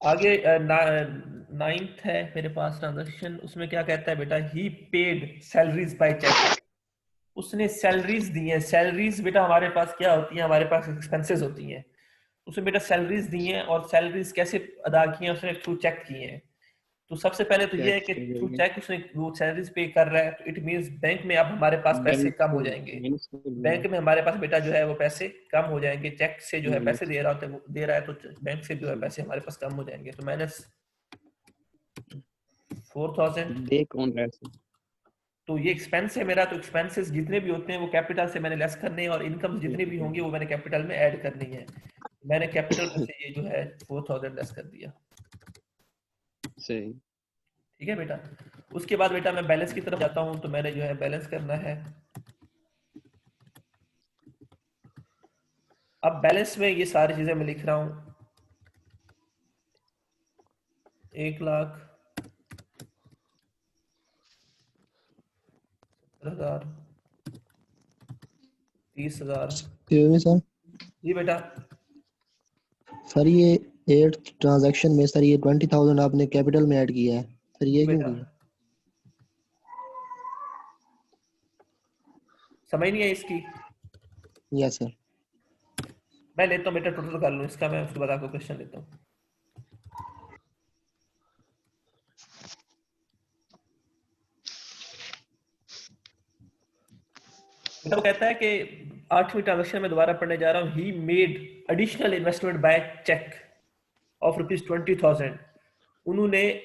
आगे नाइन्थ है मेरे पास ट्रांजेक्शन, उसमें क्या कहता है बेटा, ही पेड सैलरीज बाय चेक। उसने सैलरीज दी हैं। सैलरीज बेटा हमारे पास क्या होती है, हमारे पास एक्सपेंसेस होती हैं। उसने बेटा सैलरीज दी हैं, और सैलरीज कैसे अदा की हैं, उसने थ्रू चेक की हैं। तो सबसे पहले तो ये चेक है कि के थ्रू जरिए। चेक उसने वो सैलरीज पे कर रहा है, तो इट मींस बैंक में अब हमारे पास पैसे कम हो बिल्कुल जाएंगे। बिल्कुल। बैंक में हमारे पास बेटा जो है वो पैसे कम हो जाएंगे। चेक से जो है पैसे बिल्कुल। दे रहा होता है, वो दे रहा है, तो बैंक से जो है पैसे हमारे पास कम हो जाएंगे। तो माइनस 4000। दे कौन रहा है? तो ये एक्सपेंस है मेरा, तो एक्सपेंसेस जितने भी होते हैं वो कैपिटल से मैंने लेस करने हैं, और इनकम जितनी भी होंगी वो मैंने कैपिटल में ऐड करनी है। मैंने कैपिटल में से ये जो है 4000 लेस कर दिया। सही। ठीक है बेटा। उसके बाद बेटा मैं बैलेंस की तरफ जाता हूँ, तो मैंने जो है बैलेंस करना है। अब बैलेंस में ये सारी चीजें मैं लिख रहा हूँ। 1,70,000, 30,000। Excuse me, sir. जी बेटा। सर ये 8th ट्रांजैक्शन में सर ये 20,000 आपने कैपिटल में ऐड किया है सर, जी ये क्यों बेटा, किया? समझ नहीं है इसकी। Yes sir. मैं लेता हूँ बेटा, टोटल कर लूँ इसका, मैं उसके बाद आपको क्वेश्चन लेता हूँ। बेटा वो कहता है कि 8वीं ट्रांजेक्शन में दोबारा पढ़ने जा रहा हूँ। He made additional investment by cheque of ₹20,000। उन्होंने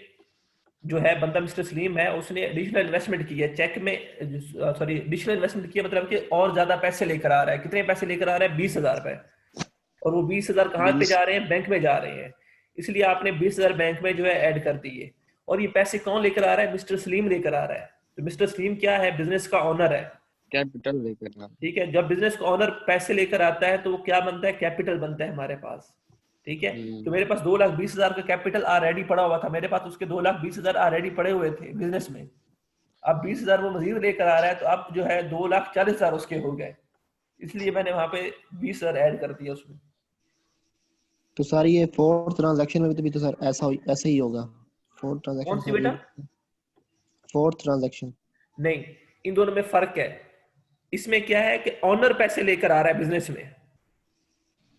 जो है बंदा मिस्टर सलीम है, उसने एडिशनल इन्वेस्टमेंट की है चेक में। सॉरी, एडिशनल इन्वेस्टमेंट किया मतलब कि और ज्यादा पैसे लेकर आ रहा है। कितने पैसे लेकर आ रहा है? 20,000 रुपए। और वो 20,000 कहाँ पे 20। जा रहे हैं? बैंक में जा रहे हैं। इसलिए आपने 20,000 बैंक में जो है ऐड कर दिए। और ये पैसे कौन लेकर आ रहा है? मिस्टर सलीम लेकर आ रहा है। तो मिस्टर सलीम क्या है? बिजनेस का ऑनर है। कैपिटल लेकर रहा है। ठीक है, जब बिजनेस का ऑनर पैसे लेकर आता है तो वो क्या बनता है? कैपिटल बनता है हमारे पास। ठीक है। तो मेरे पास 2,20,000 का कैपिटल ऑलरेडी पड़ा हुआ था मेरे पास, उसके 2,20,000 ऑलरेडी पड़े हुए थे बिजनेस में। अब 20,000 वो मजीद लेकर आ रहा है, तो अब जो है 2,40,000 उसके हो गए। इसलिए मैंने वहां पे 20,000 ऐड कर दिया उसमें। तो सर ये 4th ट्रांजैक्शन में भी तो सर ऐसा ही होगा। 4th कौन ट्रांजैक्शन सी सर बेटा? ये 4th ट्रांजैक्शन। नहीं, इन दोनों में फर्क है। इसमें क्या है कि ऑनर पैसे लेकर आ रहा है बिजनेस में।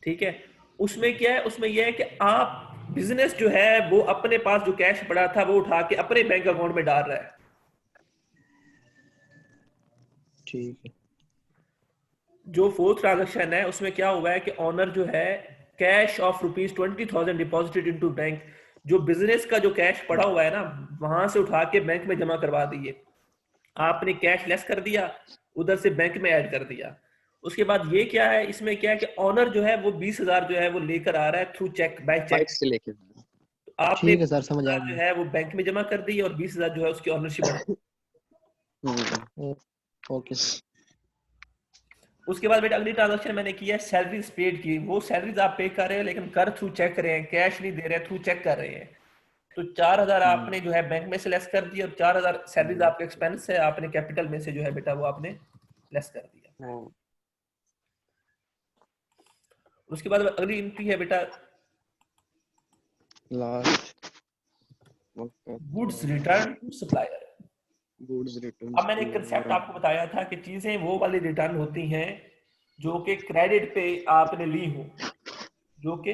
ठीक है। उसमें क्या है? उसमें यह है कि आप बिजनेस जो है वो अपने पास जो कैश पड़ा था वो उठा के अपने बैंक अकाउंट में डाल रहा है। ठीक है। जो फोर्थ ट्रांजेक्शन है उसमें क्या हुआ है कि ऑनर जो है cash of ₹20,000 deposited into bank, जो बिजनेस का जो कैश पड़ा हुआ है ना, वहां से उठा के बैंक में जमा करवा दिए। आपने कैश लेस कर दिया, उधर से बैंक में ऐड कर दिया। उसके बाद ये क्या है, इसमें क्या है कि ऑनर जो है वो 20,000 जो है वो लेकर आ रहा है through cheque, by bike cheque. से लेके तो आपने ठीक है सर, समझ आ 20,000 जो गया। है वो बैंक में जमा कर दी, और 20,000 जो है उसकी ऑनरशिप बढ़ा। Okay sir. उसके बाद बेटा अगली ट्रांजेक्शन मैंने की है सैलरीज पेड की। वो सैलरीज आप पे कर रहे हो लेकिन कर थ्रू चेक कर रहे हैं, कैश नहीं दे रहे, थ्रू चेक कर रहे हैं। तो 4,000 आपने जो है बैंक में से लेस कर दिया, और 4,000 सैलरीज आपका एक्सपेंस है, आपने कैपिटल में से जो है बेटा वो आपने लेस कर दिया। उसके बाद अगली एंट्री है बेटा last goods return to supplier. Goods return. अब मैंने एक कंसेप्ट आपको बताया था कि चीजें वो वाली रिटर्न होती हैं जो कि क्रेडिट पे आपने ली हो, जो कि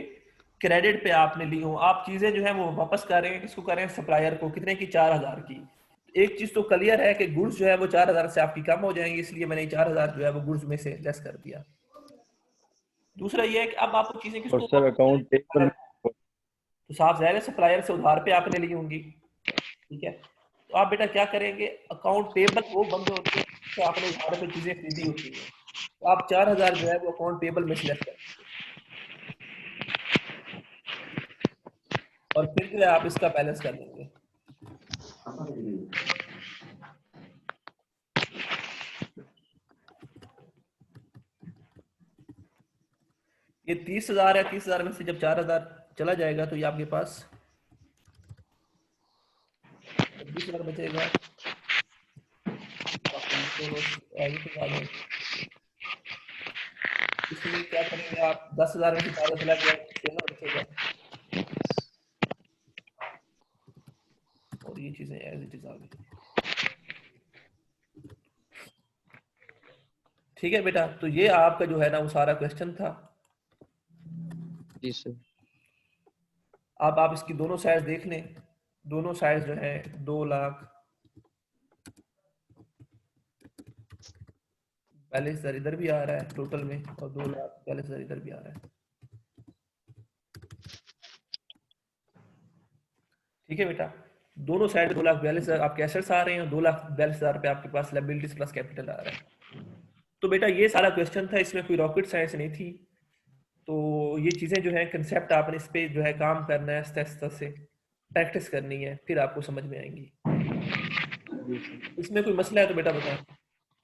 क्रेडिट पे आपने ली हो। आप चीजें जो है वो वापस कर रहे हैं, किसको कर रहे हैं? सप्लायर को। कितने की? 4,000 की। एक चीज तो क्लियर है कि गुड्स जो है वो 4,000 से आपकी कम हो जाएंगी, इसलिए मैंने 4,000 जो है वो गुड्स में से लेस कर दिया। दूसरा ये है कि अब आपको चीजें और किसको सर वापस करनी अकाउंट है? पेबल। सप्लायर को। तो साफ जाहिर है सप्लायर से उधार पे आपने ली होंगी। ठीक है। तो आप बेटा क्या करेंगे? अकाउंट पेबल वो बंदे होते हैं तो आपने उधार पे चीजें खरीदी होती हैं। तो आप 4,000 जो है वो अकाउंट पेबल में सिलेक्ट करें, और फिर जो है आप इसका बैलेंस कर देंगे। ये 30,000 है। 30,000 में से जब 4,000 चला जाएगा तो ये आपके पास 20,000 बचेगा। बाकी दोनों 20,000 है। इसमें क्या करेंगे आप, 10,000 में से 4 चला गया, 6,000 बचेगा। और ये चीजें एज इट इज आ गई। ठीक है बेटा, तो ये आपका जो है ना वो सारा क्वेश्चन था। जी सर। अब आप इसकी दोनों साइड देख लें, दोनों साइड जो है 2 लाख पहले सर इधर भी आ रहा है टोटल में, और 2 लाख पहले सर इधर भी आ रहा है। ठीक है बेटा, दोनों साइड 2,42,000 आपके एसेट्स आ रहे हैं, 2,42,000 रुपये आपके पास लायबिलिटीज प्लस कैपिटल आ रहा है। तो बेटा ये सारा क्वेश्चन था, इसमें कोई रॉकेट साइंस नहीं थी। तो ये चीजें जो है कंसेप्ट आपने इस पे जो है काम करना है, आस्ते आस्ते से प्रैक्टिस करनी है, फिर आपको समझ में आएंगी। इसमें कोई मसला है तो बेटा बताएं।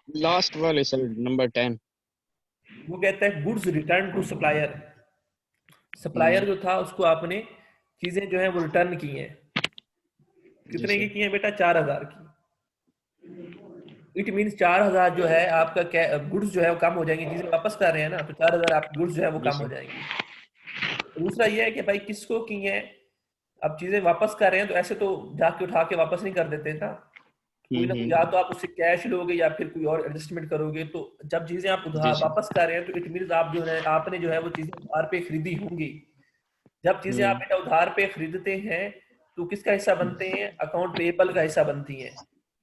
लास्ट वाले सर नंबर 10, वो कहता है goods return to supplier. Supplier जो था उसको आपने चीजें जो है वो रिटर्न की हैं, कितने की हैं बेटा, 4,000 की। इट मीन्स 4,000 जो है आपका गुड्स जो है वो कम हो जाएंगे, चीजें वापस कर रहे हैं ना, तो 4,000 आप गुड्स जो है वो कम हो जाएंगी। दूसरा ये है कि भाई किसको की है, अब चीजें वापस कर रहे हैं तो ऐसे तो जाके उठा के वापस नहीं कर देते ना, कोई ना कोई, या तो आप उससे कैश लोगे या फिर कोई और एडजस्टमेंट करोगे। तो जब चीजें आप उधार वापस कर रहे हैं तो इट मीन्स आप जो है आपने जो है वो चीजें उधार पे खरीदी होंगी। जब चीजें आप बेटा उधार पे खरीदते हैं तो किसका हिस्सा बनते हैं, अकाउंट पेएबल का हिस्सा बनती है।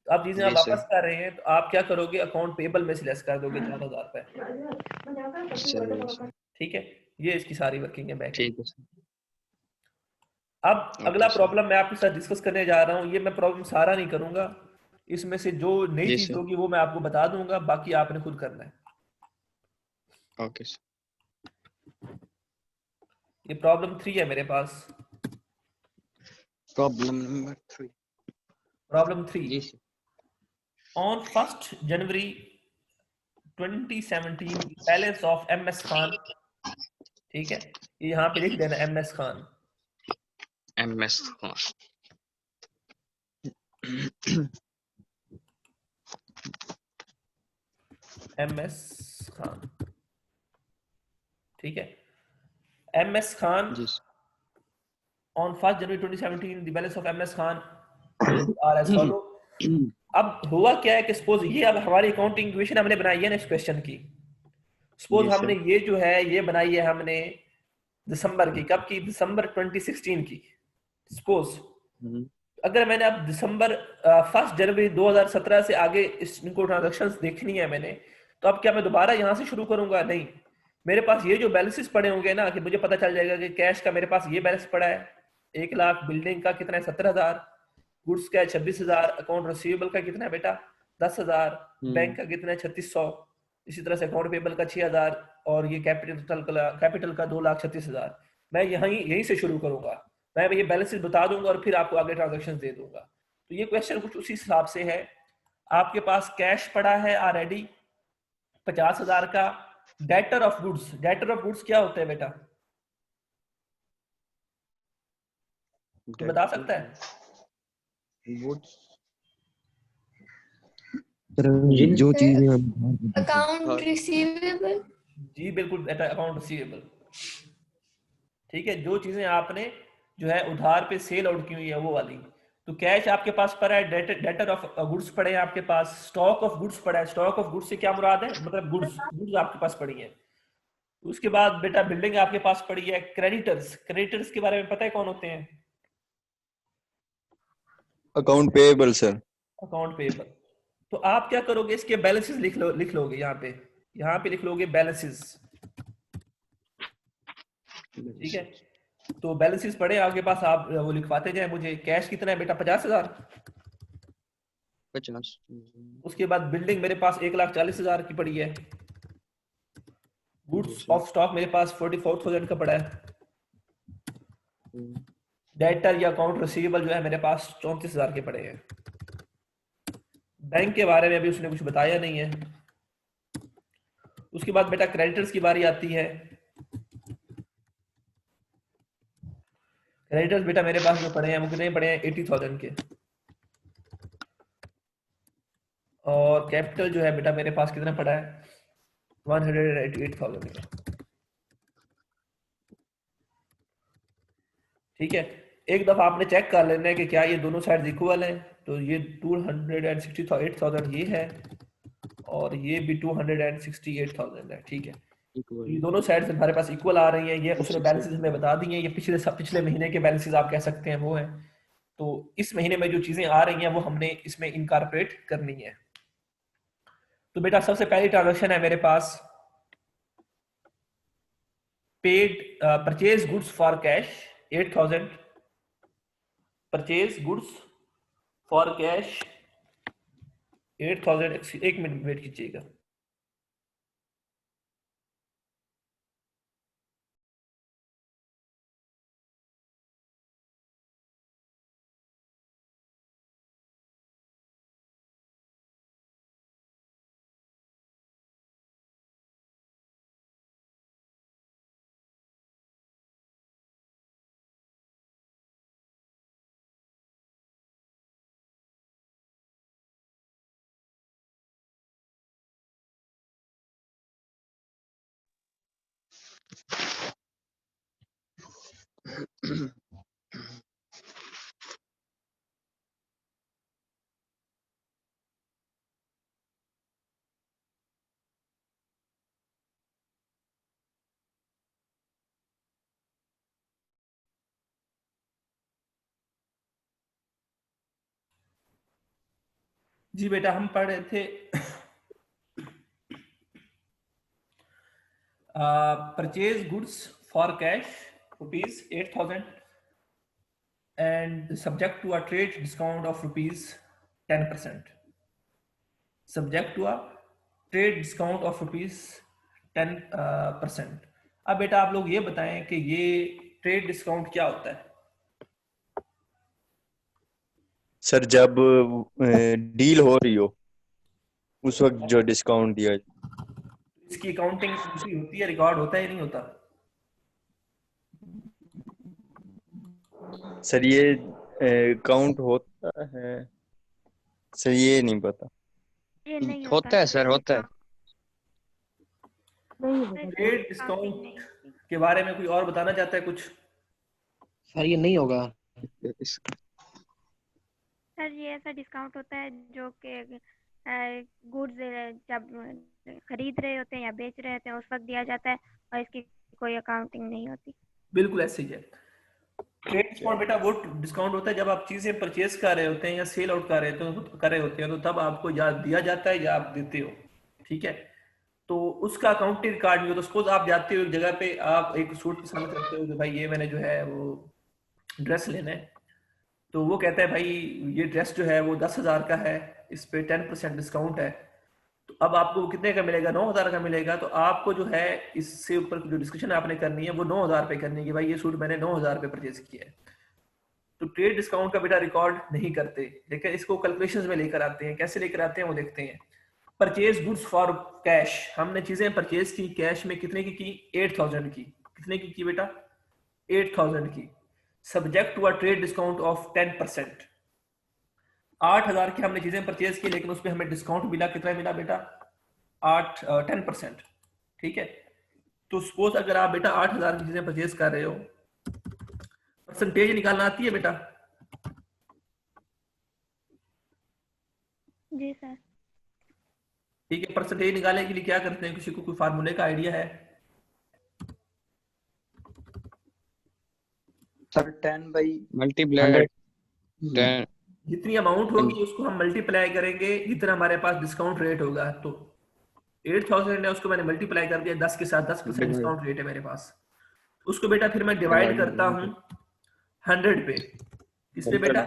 तो आप चीजें आप वापस कर रहे हैं तो आप क्या करोगे, अकाउंट पेएबल में से लेस कर दोगे 4,000 रुपए। ठीक है, ये इसकी सारी वर्किंग है बैंक। ठीक है। अब अगला प्रॉब्लम मैं आपके साथ डिस्कस करने जा रहा हूँ, ये मैं प्रॉब्लम सारा नहीं करूंगा, इसमें से जो नई चीज होगी वो मैं आपको बता दूंगा, बाकी आपने खुद करना है। Okay sir. ये प्रॉब्लम 3 है मेरे पास। Problem number 3। Problem 3, on 1 January 2017 palace of MS Khan. ठीक है, यहाँ पे लिख देना MS Khan. MS Khan. MS Khan, ठीक है। MS Khan on 1 January 2017 the balance of MS Khan are as follow। अब हुआ क्या है कि सपोज ये अब हमारी अकाउंटिंग इक्वेशन हमने बनाई है नेक्स्ट क्वेश्चन की। सपोज हमने ये जो है ये बनाई है हमने दिसंबर की, कब की, दिसंबर 2016 की। सपोज अगर मैंने अब दिसंबर 1 जनवरी 2017 से आगे इनको ट्रांजैक्शंस देखनी है मैंने, तो अब क्या मैं दोबारा यहाँ से शुरू करूंगा? नहीं, मेरे पास ये जो बैलेंसेस पड़े होंगे ना, कि मुझे पता चल जाएगा कि कैश का मेरे पास ये बैलेंस पड़ा है 1 लाख, बिल्डिंग का कितना है 17,000, गुड्स का 26,000, अकाउंट रिसीवेबल का कितना है बेटा 10,000, बैंक का कितना है 3600, इसी तरह से अकाउंट पेबल का 6,000, और ये कैपिटल का 2,36,000। मैं यही से शुरू करूंगा, मैं ये बैलेंसेस बता दूंगा और फिर आपको आगे ट्रांजैक्शन दे दूंगा। तो ये क्वेश्चन कुछ उसी हिसाब से है। आपके पास कैश पड़ा है ऑलरेडी 50,000 का। Debtor of goods, debtor of goods क्या होता है बेटा, तो बता सकता है? गुड्स जो चीजें अकाउंट रिसीवेबल। जी बिल्कुल बेटा, अकाउंट रिसीवेबल। ठीक है, जो चीजें आपने जो है उधार पे सेल आउट की हुई है वो वाली। तो कैश आपके पास पड़ा है, डेटर ऑफ गुड्स पड़े हैं आपके पास, स्टॉक ऑफ गुड्स पड़ा है। स्टॉक ऑफ गुड्स से क्या मुराद है, मतलब गुड्स आपके पास पड़ी है। उसके बाद बेटा बिल्डिंग आपके पास पड़ी है। क्रेडिटर्स, क्रेडिटर्स के बारे में पता है कौन होते हैं? Account payable sir. Account payable. तो आप क्या करोगे, इसके बैलेंसेस लिख लोगे यहाँ पे लिख लोगे बैलेंसेस। ठीक है, तो बैलेंसेस पड़े आपके पास, आप वो लिखवाते जाए मुझे। कैश कितना है बेटा 50,000। 50। उसके बाद बिल्डिंग मेरे पास 1,40,000 की पड़ी है। गुड्स ऑफ स्टॉक मेरे पास 44,000 का पड़ा है। डेटर या अकाउंट रिसीवेबल जो है मेरे पास 34,000 के पड़े हैं। बैंक के बारे में अभी उसने कुछ बताया नहीं है। उसके बाद बेटा क्रेडिटर्स की बारी आती है। क्रेडिटर्स बेटा मेरे पास जो पड़े हैं वो कितने पड़े हैं 80,000 के। और कैपिटल जो है बेटा मेरे पास कितना पड़ा है 188,000 का। ठीक है, एक दफा आपने चेक कर लेना है कि क्या ये दोनों साइड इक्वल हैं। तो ये 268,000 ये है और ये भी 268,000 है। ठीक है, ये दोनों साइड हमारे पास इक्वल आ रही हैं। ये उसने बैलेंसेस हमें बता दी हैं, ये पिछले महीने के बैलेंसेस आप कह सकते हैं वो हैं। तो इस महीने में जो चीजें आ रही हैं वो हमने इसमें इनकॉर्पोरेट करनी है। तो बेटा सबसे पहली ट्रांजैक्शन है मेरे पास paid purchase goods for cash 8,000, purchase goods for cash 8,000। एक मिनट वेट कीजिएगा। जी बेटा, हम पढ़ रहे थे purchase goods for cash rupees 8,000 and subject to a trade discount of rupees 10%, subject to a trade discount of rupees 10%। अब बेटा आप लोग ये बताएं कि ये ट्रेड डिस्काउंट क्या होता है। सर जब डील हो रही हो उस वक्त जो डिस्काउंट दिया जाए। इसकी अकाउंटिंग होती है, रिकॉर्ड होता है या नहीं होता? सर ये काउंट होता है सर, ये नहीं पता। ये नहीं होता है सर, होता है। ट्रेड डिस्काउंट के बारे में कोई और बताना चाहता है कुछ? सर ये नहीं होगा। सर ये ऐसा डिस्काउंट होता है जो कि गुड्स जब खरीद रहे होते हैं या बेच रहे होते हैं उस वक्त दिया जाता है और इसकी कोई अकाउंटिंग नहीं होती। बिल्कुल ऐसे ही है। ट्रेड डिस्काउंट बेटा वो डिस्काउंट होता है जब आप चीजें परचेज कर रहे होते हैं या सेल आउट कर रहे होते हैं तो तब आपको या दिया जाता है या आप देते हो। ठीक है, तो उसका अकाउंटिंग रिकॉर्ड नहीं हो। तो सपोज आप जाते हो एक जगह पे, आप एक सूट पसंद करते हो कि भाई ये मैंने जो है वो ड्रेस लेना है, तो वो कहता है भाई ये ड्रेस जो है वो 10,000 का है, इस पे 10% डिस्काउंट है। तो अब आपको कितने का मिलेगा? 9,000 का मिलेगा। तो आपको जो है इससे ऊपर जो डिस्कशन आपने करनी है वो 9,000 पे करनी है कि भाई ये सूट मैंने 9,000 पे परचेज किया है। तो ट्रेड डिस्काउंट का बेटा रिकॉर्ड नहीं करते, लेकिन इसको कैलकुलेशंस में लेकर आते हैं। कैसे लेकर आते हैं वो देखते हैं। परचेज गुड्स फॉर कैश, हमने चीजें परचेज की कैश में, कितने की 8,000 की। कितने की बेटा? 8,000 की। Subject to a trade discount of 10%। 8,000 की हमने चीजें परचेज की, लेकिन उस पर हमें डिस्काउंट मिला। कितना मिला बेटा? 10%। ठीक है, तो सपोज अगर आप बेटा 8,000 की चीजें परचेज कर रहे हो, परसेंटेज निकालना आती है बेटा? जी सर। ठीक है, परसेंटेज निकालने के लिए क्या करते हैं? किसी को कोई फार्मूले का आइडिया है? सर 10/100 10 जितनी अमाउंट होगी उसको हम मल्टीप्लाई करेंगे, जितना हमारे पास डिस्काउंट रेट होगा। तो 8,000 है, उसको मैंने मल्टीप्लाई कर दिया 10 के साथ, 10% डिस्काउंट रेट है मेरे पास। उसको बेटा फिर मैं डिवाइड करता हूँ 100 पे। किस पे बेटा?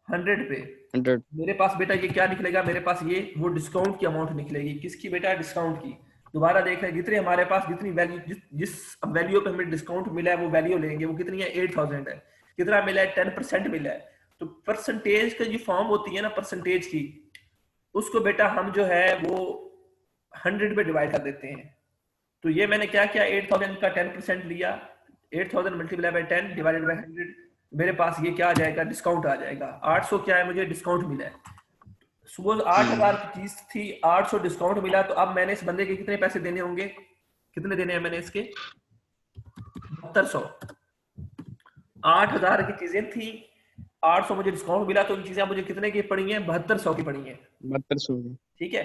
100 पे। 100 मेरे पास बेटा ये क्या निकलेगा? मेरे पास ये वो डिस्काउंट की अमाउंट निकलेगी। किसकी बेटा? डिस्काउंट की। दोबारा देख रहे हैं, जितने हमारे पास जितनी वैल्यू, जिस वैल्यू पे हमें डिस्काउंट मिला है वो वैल्यू लेंगे। वो कितनी है? 8,000 है। कितना मिला है? 10% मिला है। तो परसेंटेज का जो फॉर्म होती है ना परसेंटेज की, उसको बेटा हम जो है वो 100 पे डिवाइड कर देते हैं। तो ये मैंने क्या किया? 8,000 का 10% लिया, 8,000 मल्टीप्लाई बाय 10 डिवाइडेड बाय 100। मेरे पास ये क्या आ जाएगा? डिस्काउंट आ जाएगा। 800 क्या है? मुझे डिस्काउंट मिला है। सुबह 8,000 की चीज थी, 800 डिस्काउंट मिला, तो अब मैंने इस बंदे के कितने पैसे देने होंगे, कितने देने हैं मैंने इसके? 7200। 8,000 की चीजें थी, 800 मुझे डिस्काउंट मिला, तो इन चीजें मुझे कितने की पड़ी हैं? 7200 की पड़ी हैं। 7200। ठीक है,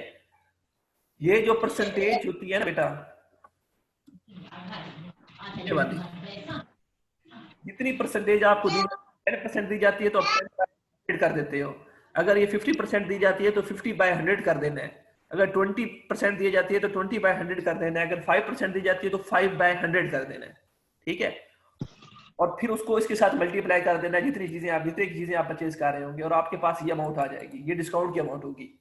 ये जो परसेंटेज होती है ना बेटा, ये वाली जितनी परसेंटेज आपको दी 10% दी जाती है तो आप 10% कर देते हो। अगर ये 50% दी जाती है तो 50/100 कर देना है। अगर 20% दी जाती है तो 20/100 कर देना है। अगर 5% दी जाती है तो 5/100 कर देना है। ठीक है, और फिर उसको इसके साथ मल्टीप्लाई कर देना है, जितनी चीजें आप परचेज कर रहे होंगे, और आपके पास ये अमाउंट आ जाएगी, ये डिस्काउंट की अमाउंट होगी।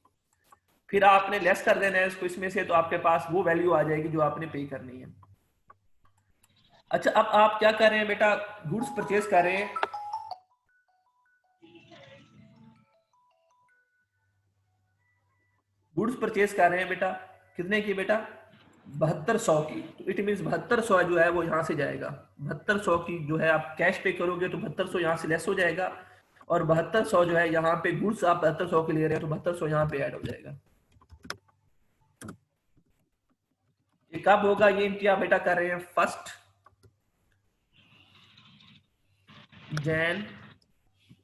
फिर आपने लेस कर देना है इसको इसमें से, तो आपके पास वो वैल्यू आ जाएगी जो आपने पे करनी है। अच्छा, अब आप क्या कर रहे हैं बेटा, गुड्स परचेज कर रहे हैं, गुड्स परचेज कर रहे हैं बेटा, कितने की बेटा? 7200 की। तो इट मीन 7200 जो है वो यहाँ से जाएगा। 7200 की जो है आप कैश पे करोगे तो 7200 यहाँ से लेस हो जाएगा, और 7200 जो है यहाँ पे गुड्स आप 7200 के ले रहे हैं तो 7200 यहाँ पे ऐड हो जाएगा। ये कब होगा? ये इंट्री आप बेटा कर रहे हैं 1 जैन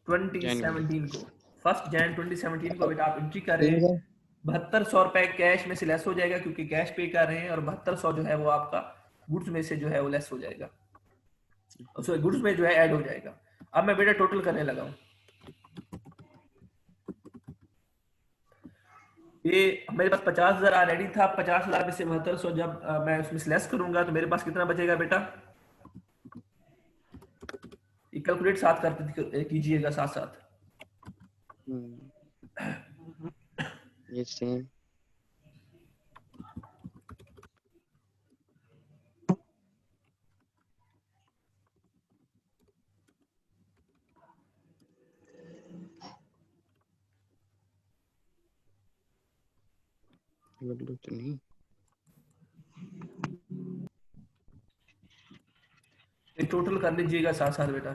2017 को। 1 जैन 2017 को बेटा आप एंट्री कर रहे हैं। 7200 रुपए कैश में से लेस हो जाएगा क्योंकि कैश पे कर रहे हैं, और 7200 जो है वो आपका गुड्स में से जो है वो लेस हो जाएगा, सॉरी गुड्स में जो है ऐड हो जाएगा। अब मैं बेटा टोटल करने लगा हूं। ये मेरे पास 50,000 ऑलरेडी था। 50,000 में से 7200 जब मैं उसमें से लेस करूंगा तो मेरे पास कितना बचेगा बेटा? ये कैलकुलेट साथ करके कीजिएगा साथ साथ। ये सेम तो नहीं, ये टोटल कर लीजिएगा साथ साथ बेटा।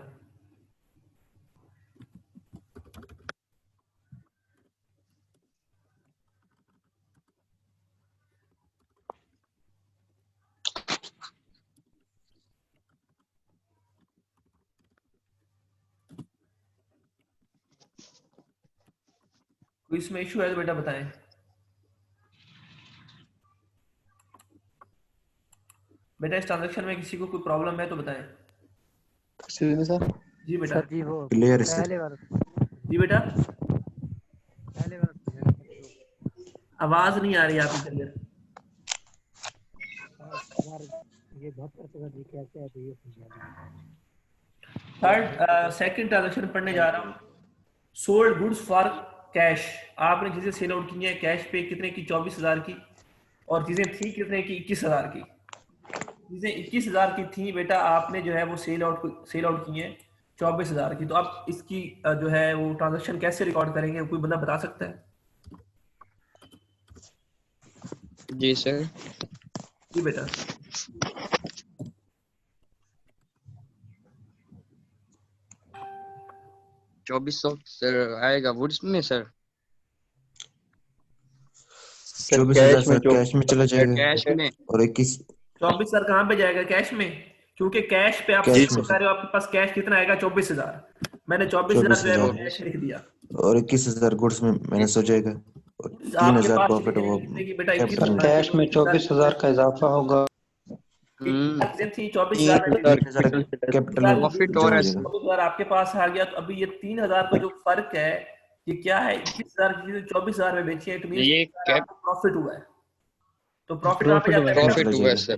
कोई इसमें इशू है तो बेटा बताएं। बेटा इस ट्रांजैक्शन में किसी को कोई प्रॉब्लम है तो बताएं। सर जी बेटा। जी वो क्लियर है पहले बार जी बेटा, पहले बार आवाज नहीं आ रही आपकी क्लियर। ये 72 जी कैसे है तो ये समझा। थर्ड सेकंड ट्रांजैक्शन पढ़ने जा रहा हूँ। Sold goods for cash. आपने चीजें सेल आउट की हैं कैश पे, कितने की? 24,000 की। और चीजें थी कितने की? 21,000 की। चीजें 21,000 की थी बेटा, आपने जो है वो सेल आउट की हैं 24,000 की। तो आप इसकी जो है वो ट्रांजैक्शन कैसे रिकॉर्ड करेंगे, कोई बंदा बता सकता है? जी सर। जी बेटा। चौबीस सौ सर आएगा वुड्स में सर। 24,000 सर कैश में चला जाएगा कैश में और 21 24 सर कहाँ पे जाएगा? कैश में, क्योंकि कैश पे आप कैश में बता रहे हो आपके पास कैश कितना आएगा? 24,000। मैंने 24,000 जो है वो कैश लिख दिया, और 21,000 गुड्स में मैनेज हो जाएगा, और आपके 3,000 पास प्रॉफिट वो कितने की बेटा? कैपिटल में। कैश में 24,000 का इजाफा होगा। थी 24,000 कैपिटल में प्रॉफिट जमा और हो जाएगा। 24,000 आपके पास आ गया, तो अभी ये 3,000 का जो फर्क है ये क्या है? 21,000 की चीजें 24,000 में बेची है, तो ये प्रॉफिट हुआ है। तो प्रॉफिट वहां पे जाता है प्रॉफिट हुआ है सर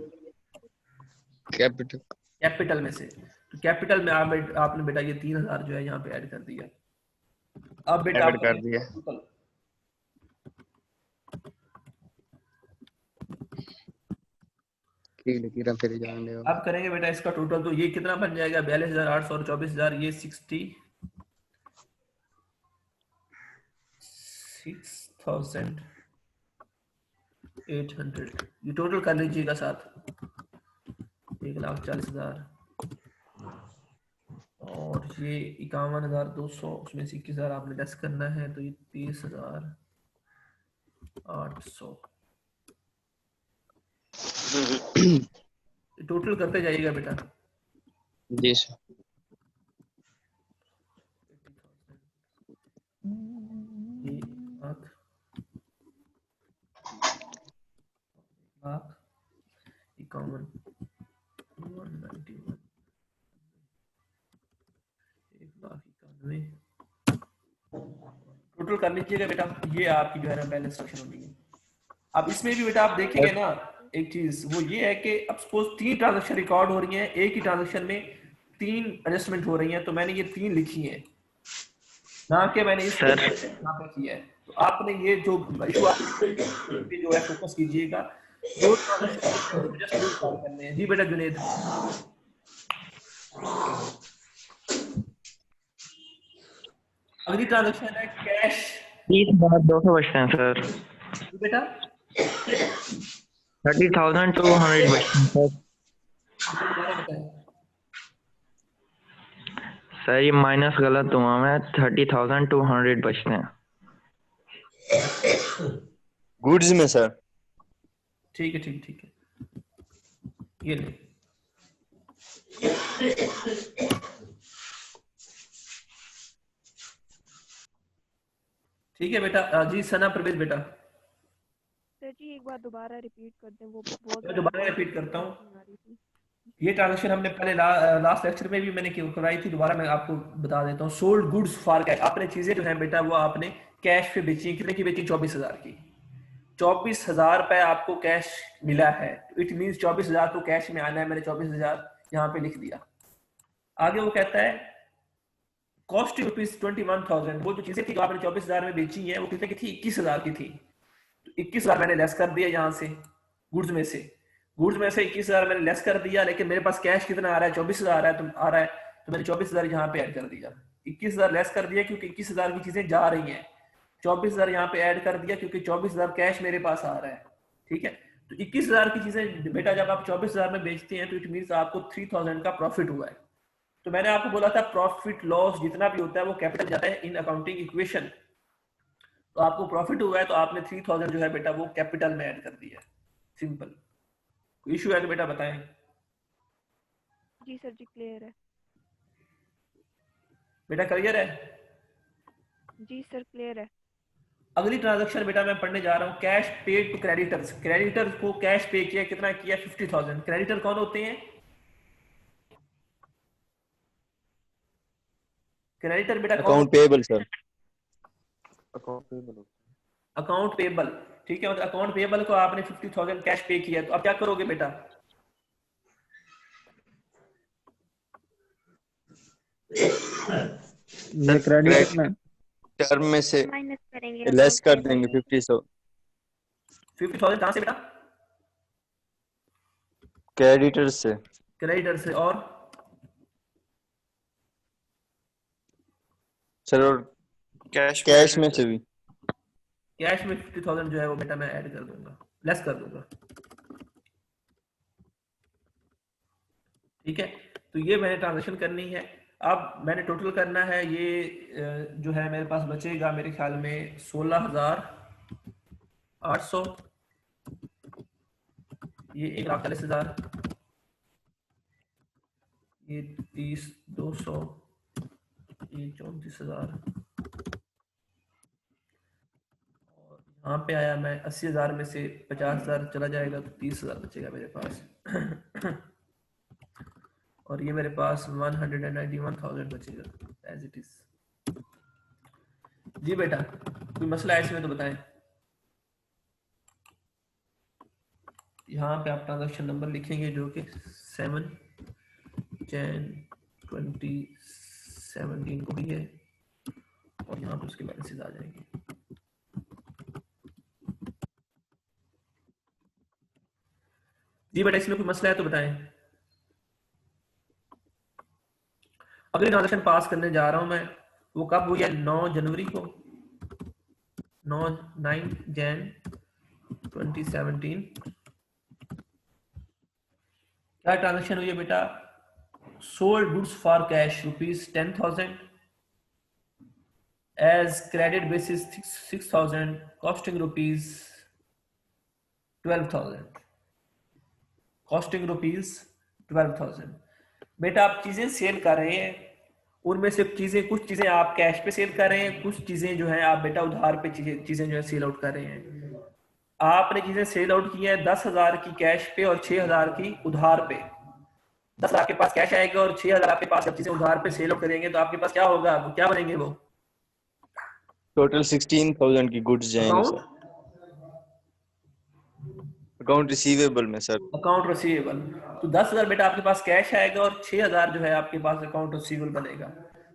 कैपिटल कैपिटल में से। तो कैपिटल में आपने बेटा ये 3,000 जो है यहाँ पे ऐड कर दिया। अब बेटा ऐड कर दिया। फिर जाने अब करेंगे बेटा इसका टोटल, तो ये कितना बन जाएगा? 42,800 और 24,000, ये 66,800। ये टोटल कर लीजिएगा साथ। 1,40,000 और ये 51,200, उसमें से 21,000 आपने लेस करना है, तो ये 23,000 800 टोटल करते जाइएगा बेटा। जी सर। लाख लाख 51 191 1,91,000 टोटल कर लीजिएगा बेटा। ये आपकी जो है ना बैलेंस इंस्ट्रक्शन होगी। अब इसमें भी बेटा आप देखेंगे ना एक चीज, वो ये है कि अब सपोज 3 ट्रांजैक्शन रिकॉर्ड हो रही हैं, एक ही ट्रांजैक्शन में 3 एडजस्टमेंट हो रही हैं, तो मैंने ये 3 लिखी हैं, ना कि मैंने इस यहाँ पे किया है। तो आपने ये जो इशू जो है फोकस कीजिएगा, दो ट्रांजैक्शन करने हैं। जी बेटा जुनेद। अगली ट्रांजैक्शन है कैश 30,200 बचते हैं सर। जी बेटा 30,200 बचते हैं सर। ये माइनस गलत हुआ, मैं 30,200 बचते हैं गुड्स में सर। ठीक है ठीक ठीक है, ये ले। ठीक है बेटा। जी सना प्रवेश बेटा। सर जी एक बार दोबारा रिपीट कर दें, वो बहुत दोबारा रिपीट करता हूँ। ये ट्रांजैक्शन हमने पहले लास्ट लेक्चर में भी मैंने करवाई थी, दोबारा मैं आपको बता देता हूँ। सोल्ड गुड्स फॉर कैश, आपने चीजें जो है बेटा वो आपने कैश पे बेची। कितने की बेची? 24,000 की। 24,000 रुपए आपको कैश मिला है, इट मीन 24,000 तो कैश में आना है। मैंने 24,000 यहाँ पे लिख दिया। आगे वो कहता है कॉस्ट ₹21,000। वो जो चीजें थी जो आपने 24,000 में बेची है, वो कितने की थी? 21,000 की थी। तो 21,000 मैंने लेस कर दिया यहाँ से, गुड्स में से 21,000 मैंने लेस कर दिया, लेकिन मेरे पास कैश कितना आ रहा है? 24,000 आ रहा है, तो मैंने 24,000 यहाँ पे ऐड कर दिया। 21,000 लेस कर दिया क्योंकि 21,000 की चीजें जा रही हैं। 24,000 यहाँ पे ऐड कर दिया क्योंकि 24,000 कैश मेरे पास आ रहा है। ठीक है, तो 21,000 की चीजें बेटा जब आप 24,000 में बेचते हैं तो इट मीन आपको 3,000 का प्रॉफिट हुआ है। तो मैंने आपको बोला था प्रॉफिट लॉस जितना भी होता है वो कैपिटल जाता है इन अकाउंटिंग इक्वेशन। तो आपको प्रॉफिट हुआ है तो आपने 3,000 जो है बेटा वो कैपिटल में ऐड कर दिया। सिंपल। कोई इशू है तो बेटा बताएं। जी सर जी क्लियर है। बेटा क्लियर है? जी सर क्लियर है। अगली ट्रांजैक्शन बेटा मैं पढ़ने जा रहा हूँ, cash paid to creditors. Creditors को कैश पे किया, कितना किया? 50,000। क्रेडिटर कौन होते हैं? क्रेडिटर बेटा account payable sir. Account payable. ठीक है, मतलब अकाउंट पेएबल को आपने 50,000 कैश पे किया, तो अब क्या करोगे बेटा? क्रेडिट टर्म में से माइनस करेंगे, लेस कर देंगे 50,000 कहां से बेटा? क्रेडिटर से। क्रेडिटर से। और सर और कैश में से भी। कैश में 50,000 जो है वो बेटा मैं ऐड कर दूंगा, लेस कर दूंगा। ठीक है, तो ये मैंने ट्रांजैक्शन करनी है। अब मैंने टोटल करना है, ये जो है मेरे पास बचेगा मेरे ख्याल में 16,800, ये 1,40,000, ये 30,200, ये 34,000, और यहाँ पे आया मैं 80,000 में से 50,000 चला जाएगा तो 30,000 बचेगा मेरे पास। और ये मेरे पास 191,000 बचेगा एज इट इज। जी बेटा कोई मसला है इसमें तो बताएं। यहाँ पे आप ट्रांजैक्शन नंबर लिखेंगे जो कि 7/10/2017 को भी है, और यहाँ पे उसके बैलेंसेस आ जाएंगे। जी बेटा इसमें कोई मसला है तो बताएं। अगली ट्रांजैक्शन पास करने जा रहा हूं मैं, वो कब हुई है? 9 जनवरी को, 9 जैन 2017। क्या ट्रांजैक्शन हुई है बेटा? Sold goods for cash ₹10,000 as credit basis 6,000, costing ₹6,000 12,000, costing rupees 12,000। बेटा आप चीजें सेल कर रहे हैं, उनमें से कुछ चीजें आप कैश पे सेल कर रहे हैं, कुछ चीजें जो है आप बेटा उधार पे चीजें जो है सेल आउट कर रहे हैं। आपने चीजें सेल आउट की हैं 10,000 की कैश पे और 6,000 की उधार पे। 10 आपके पास कैश आएगा और 6,000 आपके पास, जब चीजें उधार पे सेल आउट करेंगे तो आपके पास क्या होगा, वो क्या बनेंगे, वो टोटल 16,000 की गुड्स जाएंगे सर। अकाउंट रिसीवेबल में सर। Account receivable. तो 10,000 बेटा आपके पास कैश आएगा और 6,000 जो है आपके पास अकाउंट रिसीवेबल बनेगा।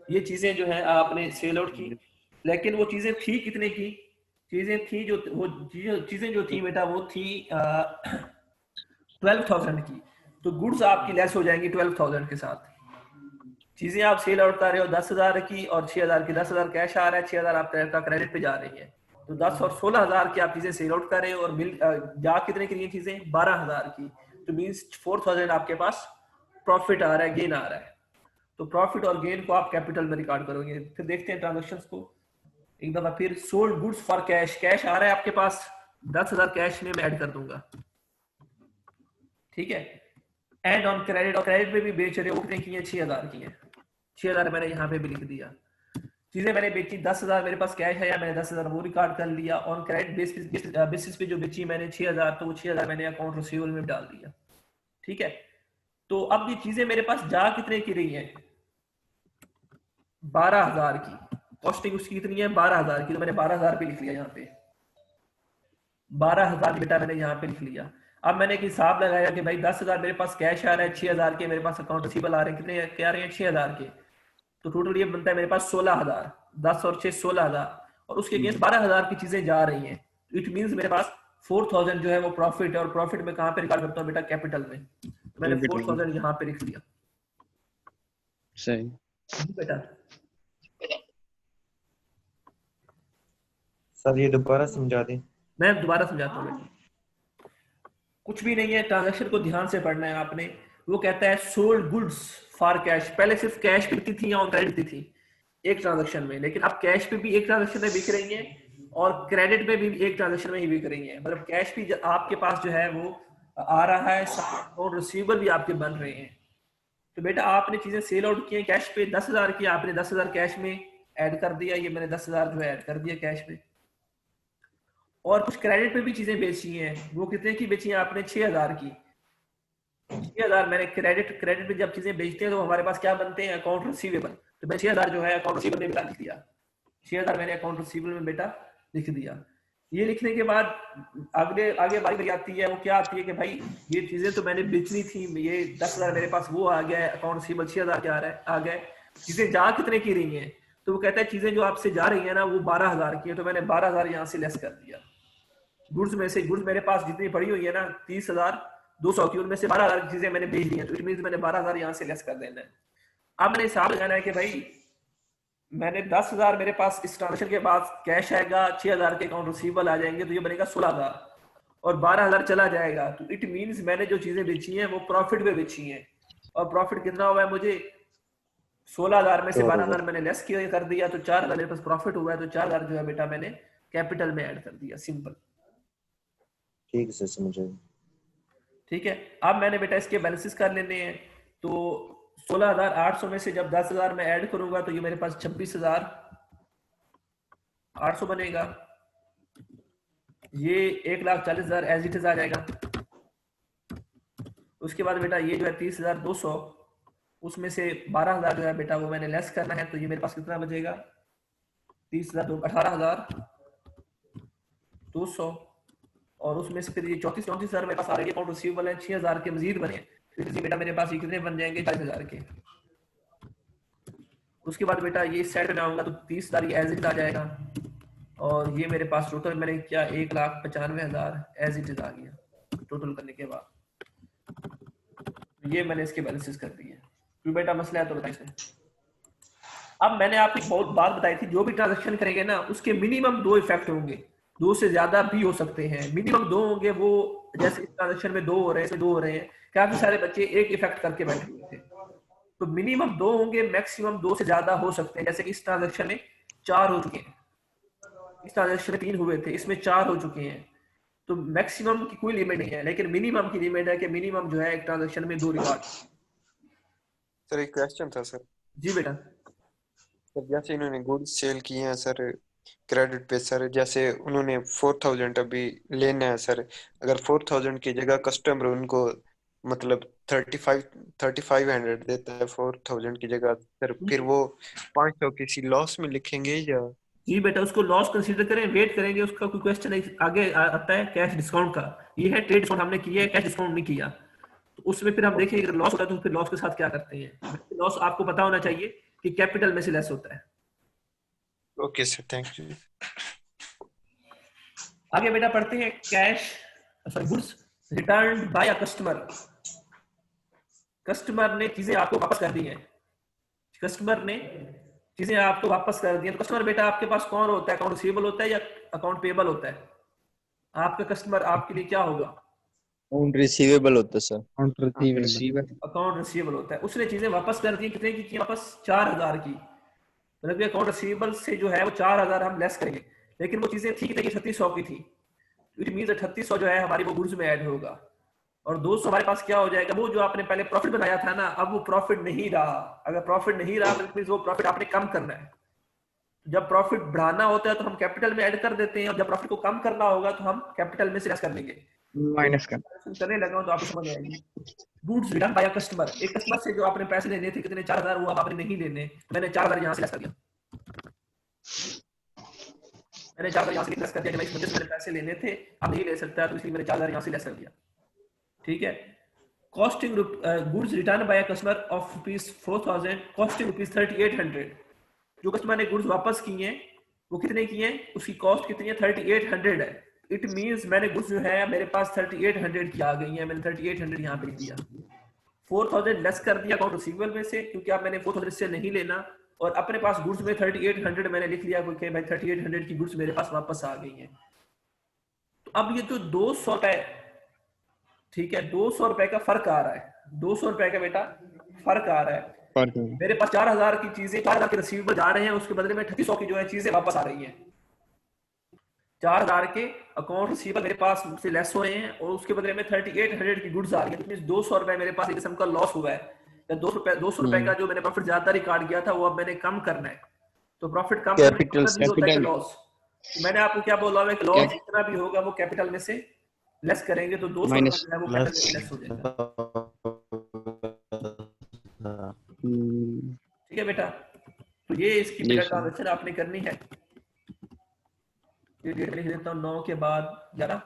ये चीजें जो है आपने सेल आउट की, लेकिन वो चीजें थी कितने की? चीजें थी जो थी बेटा वो थी 12,000 की। तो गुड्स आपकी लेस हो जाएंगी 12,000 के साथ। चीजें आप सेल आउट कर रहे हो 10,000 की और 6,000 की। 10,000 कैश आ रहा है, 6,000 आपका क्रेडिट पे जा रही है। तो 10 और 16,000 की आप चीजें सेल आउट कर रहे हो और बिल जा कितने की रही है चीजें? 12,000 की। तो मींस 4,000 आपके पास प्रॉफिट आ रहा है, गेन आ रहा है। तो प्रॉफिट और गेन को आप कैपिटल में रिकॉर्ड करोगे। फिर देखते हैं ट्रांजैक्शंस को एक दफा फिर। Sold goods for cash, cash आ रहा है आपके पास 10,000 कैश में मैं ऐड कर दूंगा, ठीक है। एंड ऑन क्रेडिट, और क्रेडिट पे भी बेच रहे हो, कितने की है? 6,000 की है। 6,000 मैंने यहाँ पे भी लिख दिया। चीजें मैंने बेची 10,000 मेरे पास कैश है, या मैंने 10,000 वो रिकॉर्ड कर लिया। ऑन क्रेडिट बेसिस पे जो बेची मैंने 6,000, तो वो 6,000 मैंने अकाउंट रिसीवेबल में डाल दिया, ठीक है। तो अब ये चीजें मेरे पास जा कितने की रही है? 12,000 की। कॉस्टिंग उसकी कितनी है? 12,000 की। तो मैंने 12,000 पे लिख लिया यहाँ पे, 12,000 बेटा मैंने यहाँ पे लिख लिया। अब मैंने एक हिसाब लगाया कि भाई 10,000 मेरे पास कैश आ रहा है, 6,000 के मेरे पास अकाउंट रिसीवेबल आ रहे हैं। कितने क्या आ रहे हैं? 6,000 के। तो टोटल ये बनता है मेरे पास 16,000। 10 और 6 16,000, और उसके अगेंस्ट 12,000 की चीजें जा रही हैं। इट मींस मेरे पास 4,000 जो है वो प्रॉफिट है। और प्रॉफिट में कहाँ पे रिकॉर्ड करता हूँ बेटा? कैपिटल में। तो मैंने 4,000 यहाँ पे लिख दिया, सही बेटा। सर ये दोबारा समझा दें। मैं दोबारा समझाता हूँ बेटा, कुछ भी नहीं है, ट्रांजैक्शन को ध्यान से पढ़ना है आपने। वो कहता है सोल्ड गुड्स फॉर कैश। पहले सिर्फ कैश बिकती थी या ऑन क्रेडिट थी एक ट्रांजैक्शन में, लेकिन अब कैश पे भी एक ट्रांजैक्शन में बिक रही है और क्रेडिट पे भी एक ट्रांजैक्शन में ही बिक रही है। मतलब कैश भी आपके पास जो है वो आ रहा है और रिसीवेबल भी आपके बन रहे हैं। तो बेटा आपने चीजें सेल आउट की है कैश पे 10,000 की, आपने 10,000 कैश में ऐड कर दिया। ये मैंने 10,000 जो है ऐड कर दिया कैश में। और कुछ क्रेडिट पे भी चीजें बेची हैं। वो कितने की बेची हैं आपने? 6,000 की। 6,000 मैंने क्रेडिट पे जब चीजें बेचते हैं तो हमारे पास क्या बनते हैं? Account receivable. तो मैं 6,000 जो है अकाउंट रिसीवेबल में बेटा लिख दिया। 6,000 मैंने अकाउंट रिसीवेबल में बेटा लिख दिया। ये लिखने के बाद आगे बारी आती है, वो क्या आती है कि भाई ये चीजें तो मैंने बेचनी थी, ये 10,000 मेरे पास वो आ गया है, अकाउंट रिसीवेबल 6,000 के आ गए। चीजें जा कितने की रही हैं? तो वो कहता है चीजें जो आपसे जा रही है ना वो 12,000 की है। तो मैंने 12,000 यहाँ से लेस कर दिया। गुड्स में से गुड्स मेरे पास जितनी पड़ी हुई है ना 30,200 की, उनमें से 12,000 की चीजें मैंने बेच दी हैं। तो इट मींस मैंने 12,000 यहाँ से लेस कर देना है। अब मैंने हिसाब लगाना है कि भाई मैंने 10,000 मेरे पास इस ट्रांजेक्शन के बाद कैश आएगा, 6,000 के अकाउंट रिसीवेबल आ जाएंगे, तो ये बनेगा 16,000 और 12,000 चला जाएगा। तो इट मींस मैंने जो चीजें बेची हैं वो प्रॉफिट में बेची हैं। और प्रॉफिट कितना हुआ है मुझे? 16,000 में से 12,000 मैंने लेस कर दिया, तो 4,000 मेरे पास प्रॉफिट हुआ है। तो 4,000 जो है बेटा मैंने कैपिटल में ऐड कर दिया। सिंपल, ठीक है सर, समझ आया। ठीक है। अब मैंने बेटा इसके बैलेंसेस कर लेने हैं। तो 16,800 में से जब 10,000 में ऐड करूंगा तो ये मेरे पास 26,800 बनेगा। ये 1,40,000 एज इट इज आ जाएगा। उसके बाद बेटा ये जो है 30,200, उसमें से 12,000 जो है बेटा वो मैंने लेस करना है। तो ये मेरे पास कितना बचेगा? 18,200। और उसमें से फिर ये 34,000 मेरे पास आ रही है अकाउंट रिसीवेबल है, 6,000 के मजीद बने। फिर बेटा मेरे पास ये कितने बन जाएंगे? 40,000 के। उसके बाद बेटा ये साइड में आऊंगा तो 30,000 एज इट आ जाएगा। और ये मेरे पास टोटल मैंने क्या 1,95,000 एज इट आ गया टोटल करने के बाद। ये मैंने इसके बैलेंसेस कर दिए। तो बेटा मसला है तो बताइए। अब मैंने आपको बहुत बात बताई थी, जो भी ट्रांजेक्शन करेंगे ना उसके मिनिमम 2 इफेक्ट होंगे, 2 से ज्यादा भी हो सकते हैं। मिनिमम 2 होंगे। वो जैसे इस ट्रांजेक्शन में 2 हो रहे हैं, इसमें 2 हो रहे हैं, काफी सारे बच्चे एक इफेक्ट करके बैठे हुए थे। तो मिनिमम 2 होंगे, मैक्सिमम 2 से ज्यादा हो सकते हैं। जैसे कि इस ट्रांजेक्शन में 4 हो चुके हैं, इस ट्रांजेक्शन में 3 हुए थे, इसमें 4 हो चुके हैं। तो मैक्सिमम की कोई लिमिट नहीं है, लेकिन मिनिमम की लिमिट है कि मिनिमम जो है एक ट्रांजैक्शन में 2 रिकॉर्ड। सर एक क्वेश्चन था सर। जी बेटा। सर जैसे इन्होंने गुड्स सेल किए हैं सर क्रेडिट पे सर, जैसे उन्होंने 4000 अभी लेना है सर, अगर 4000 की जगह कस्टमर उनको मतलब 3500 देता है 4000 की जगह सर, फिर वो 500 किसी लॉस में लिखेंगे या? जी बेटा, उसको लॉस कंसीडर करें, वेट करेंगे, उसका कोई क्वेश्चन आगे आता है कैश डिस्काउंट का। ये है ट्रेड डिस्काउंट हमने किया है, कैश डिस्काउंट नहीं किया, तो उसमें फिर हम देखेंगे अगर लॉस होता है तो फिर लॉस के साथ क्या करते हैं। लॉस आपको पता होना चाहिए कि कैपिटल में से लेस होता है। Okay sir, thank you. आगे बेटा पढ़ते हैं cash sorry goods return by a customer. Customer ने चीजें आपको वापस कर दी हैं, कस्टमर ने चीजें आपको वापस कर दी हैं। तो कस्टमर बेटा आपके पास कौन होता है, अकाउंट रिसीवेबल होता है या अकाउंट पेएबल होता है? आपका कस्टमर आपके लिए क्या होगा? अकाउंट रिसीवेबल होता है sir. Account receivable. Account receivable होता है। उसने चीजें वापस कर दी, कितने की वापस? 4000 की। मतलब कि अकाउंट रिसीवेबल से जो है वो 4000 हम लेस करेंगे, लेकिन वो चीजें थी कितने की? 3600 की थी। इट मींस 3600 जो है हमारी वो गुड्स में ऐड होगा, और 200 हमारे पास क्या हो जाएगा? वो जो आपने पहले प्रॉफिट बनाया था ना, अब वो प्रॉफिट नहीं रहा। अगर प्रॉफिट नहीं रहा तो मींस वो प्रॉफिट आपने कम करना है। जब प्रॉफिट बढ़ाना होता है तो हम कैपिटल में ऐड कर देते हैं, और जब प्रॉफिट को कम करना होगा तो हम कैपिटल में से लेस कर देंगे। माइनस कर करने लगा हूं तो आपको समझ आएगी। गुड्स रिटर्न बाय कस्टमर, एक कस्टमर से जो आपने पैसे लेने थे कितने? 4000, वो अब आपने नहीं लेने, मैंने 4000 यहां से लेस कर दिया। मैंने 4000 यहां से लेस कर दिया कि भाई इस वजह से मैंने पैसे लेने थे, अब नहीं ले सकता, तो इसलिए मैंने 4000 यहां से लेस कर दिया। ठीक है। Costing goods return by customer of ₹4000 costing ₹3800। जो कस्टमर ने गुड्स वापस किए हैं वो कितने किए हैं? उसकी कॉस्ट कितनी है? 3800 है। इट मींस मैंने गुड्स जो है मेरे पास 3800 की आ गई है, मैंने 3800 यहाँ पे लिख दिया। 4000 लेस कर दिया अकाउंट रिसीवेबल में से, क्योंकि अब मैंने 4000 से नहीं लेना, और अपने पास गुड्स में 3800 मैंने लिख लिया क्योंकि भाई 3800 की गुड्स मेरे पास वापस आ गई हैं। तो अब ये जो 200 रुपए, ठीक है, 200 रुपए का फर्क आ रहा है, 200 रुपए का बेटा फर्क आ रहा है। मेरे पास 4000 की चीजें, 4000 के रिसीवेबल जा रहे हैं, उसके बदले में 3800 की जो है चीजें वापस आ रही हैं। 4000 के अकाउंट रिसीवेबल मेरे पास से लेस हो रहे हैं, और उसके बदले में 3800 की गुड्स आ रही है। 200 रुपए मेरे पास एक किस्म का लॉस हुआ है, या 200 रुपए का जो मैंने प्रॉफिट ज्यादा रिकॉर्ड किया था वो अब मैंने कम करना है। तो प्रॉफिट कम करने का लॉस, मैंने आपको क्या बोला है कि लॉस जितना भी होगा वो कैपिटल में से लेस करेंगे, तो 200 जो है वो कैपिटल में लेस हो जाएगा। ठीक है बेटा, तो ये इसकी बेटा ट्रांजैक्शन आपने करनी है। ये डेट लिख देता हूँ 9 के बाद 11।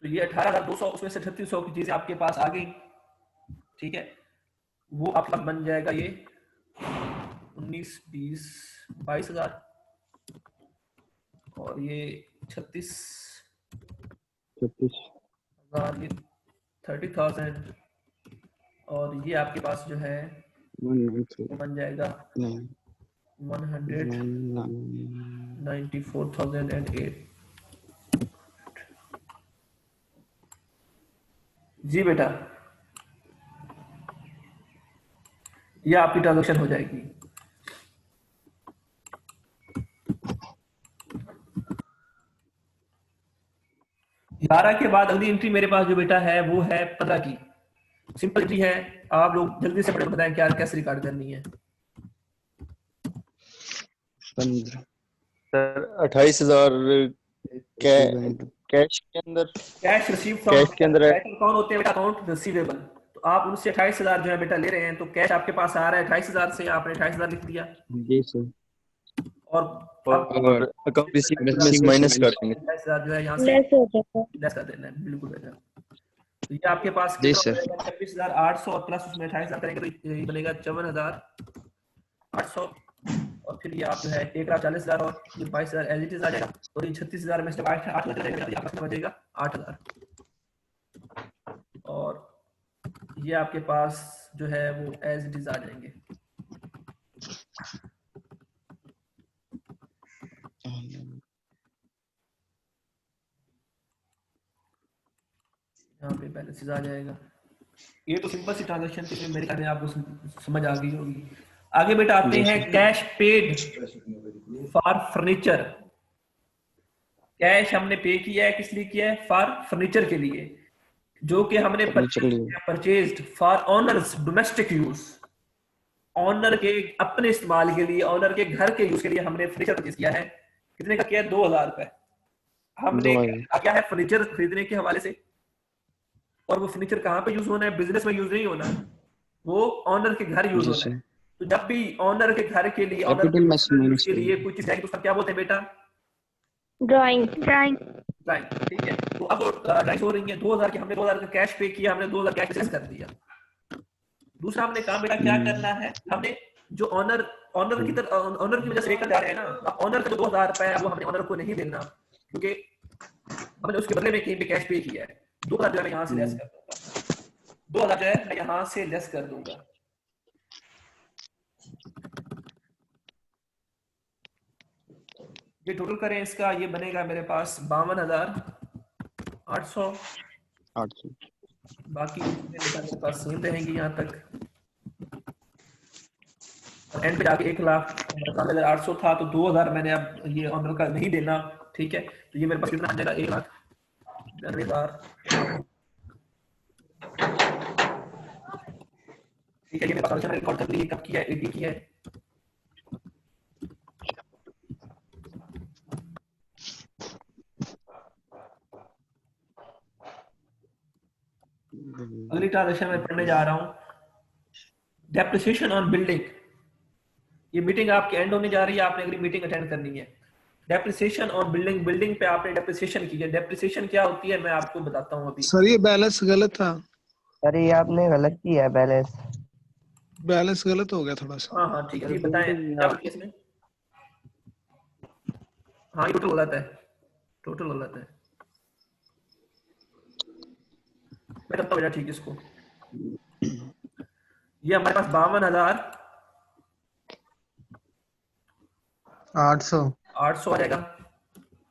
तो ये 18200, उसमें से 3600 की चीजें आपके पास आ गई। ठीक है, वो आपका बन जाएगा ये 19, 20, 22,000, और ये 36,000, ये 30,000, और ये आपके पास जो है बन जाएगा 194,008। जी बेटा, ये आपकी ट्रांजैक्शन हो जाएगी। ग्यारह के बाद अगली एंट्री मेरे पास जो बेटा है वो है 15 की। सिंपल एंट्री है, आप लोग जल्दी से बताएं क्या कैसे रिकॉर्ड करनी है। 15 सर 28,000 कैश के अंदर, कैश रिसीव कैश के अंदर कौन होते हैं बेटा? Account receivable. तो आप उनसे 28,000 जो है बेटा ले रहे हैं, तो कैश आपके पास आ रहा है 28,000 से, आपने 28,000 लिख दिया। जी सर। और अकाउंट रिसीवेबल में माइनस कर देंगे, 28,000 जो है यहाँ से लेस कर देना है। बिल्कुल बेटा, तो ये आपके पास कितना हो जाएगा? 26,800 और प्लस उसमें 28,000 करेंगे तो ये बनेगा 54,800, और फिर ये आप जो है 1,40,000 और ये 22,000 एज इट इज आ जाएगा, और ये 36,000 में से 8,000 जाएगा, आपस में बचेगा 8,000। और ये आपके पास जो है वो एज इट इज आ जाएंगे। यहाँ पे बैलेंसेस आ जाएगा। ये तो सिंपल सी ट्रांजैक्शन थी, मेरे ख्याल में आपको समझ आ गई होगी। आगे बेटा आते हैं cash paid. For furniture. Cash हमने पे किया है, किस लिए किया है? फॉर फर्नीचर के लिए, जो कि हमने purchased for owners domestic use. Owner के अपने इस्तेमाल के लिए, ऑनर के घर के यूज के लिए हमने फर्नीचर परचेज किया है। कितने का किया है? 2000 रुपए हमने क्या है फर्नीचर खरीदने के हवाले से। और वो फर्नीचर कहाँ पे यूज होना है? बिजनेस में यूज नहीं होना, वो ऑनर के घर यूज होना है। तो जब भी ऑनर के घर के लिए, ऑनर के लिए कोई चीज चाहिए तो उसका क्या बोलते हैं बेटा? ड्राइंग। ठीक है। तो अब ड्राइंग हो रही है 2000 की, हमने 2000 का कैश पे किया, हमने 2000 कैश एक्सेस कर दिया। दूसरा हमने काम बेटा क्या करना है? हमने जो ऑनर की तरफ, ऑनर की वजह से लेकर जा रहे हैं ना, अब ऑनर का जो 2000 रुपए है वो हमने ऑनर को नहीं देना, क्योंकि हमने उसके बदले में कहीं पे कैश पे किया है। 2000 जो है मैं यहाँ से लेस कर दूंगा, 2000 जो है मैं यहाँ से लेस कर दूंगा। ये टोटल करें इसका, ये बनेगा मेरे पास 52,800। बाकी मेरे पास सेम रहेंगी यहाँ तक। एंड पे जाके 1,98,000 था, तो 2000 मैंने अब ये ऑनर का नहीं देना, ठीक है। तो ये मेरे पास कितना आ जाएगा? 1,92,000, ठीक है। ये मेरे पास रिकॉर्ड कर ली, कब किया है? 80 किया है। अगली ट्रांजैक्शन में पढ़ने जा रहा हूँ, डेप्रिसिएशन ऑन बिल्डिंग। ये मीटिंग आपकी एंड होने जा रही है, आपने अगली मीटिंग अटेंड करनी है। डेप्रिसिएशन ऑन बिल्डिंग, बिल्डिंग पे आपने डेप्रिसिएशन की है। डेप्रिसिएशन क्या होती है मैं आपको बताता हूँ अभी। सर ये बैलेंस गलत था। सर ये आपने गलत किया है, बैलेंस गलत हो गया थोड़ा सा। हाँ ठीक है, बताएं क्या बताइए इसमें। हाँ ये टोटल गलत है, टोटल गलत है। मैं करता हूँ ठीक है इसको। ये हमारे पास 52,800 आ जाएगा,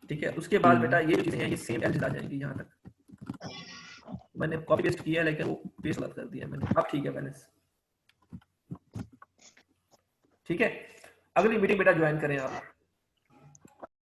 ठीक है। उसके बाद बेटा ये चीजें हैं, ये सेम एज आ जाएंगी यहाँ तक। मैंने कॉपी पेस्ट किया है लेकिन वो पेस्ट गलत कर दिया मैंने। अब ठीक है बैलेंस, ठीक है। अगली मीटिंग बेटा ज्वाइन करें आप।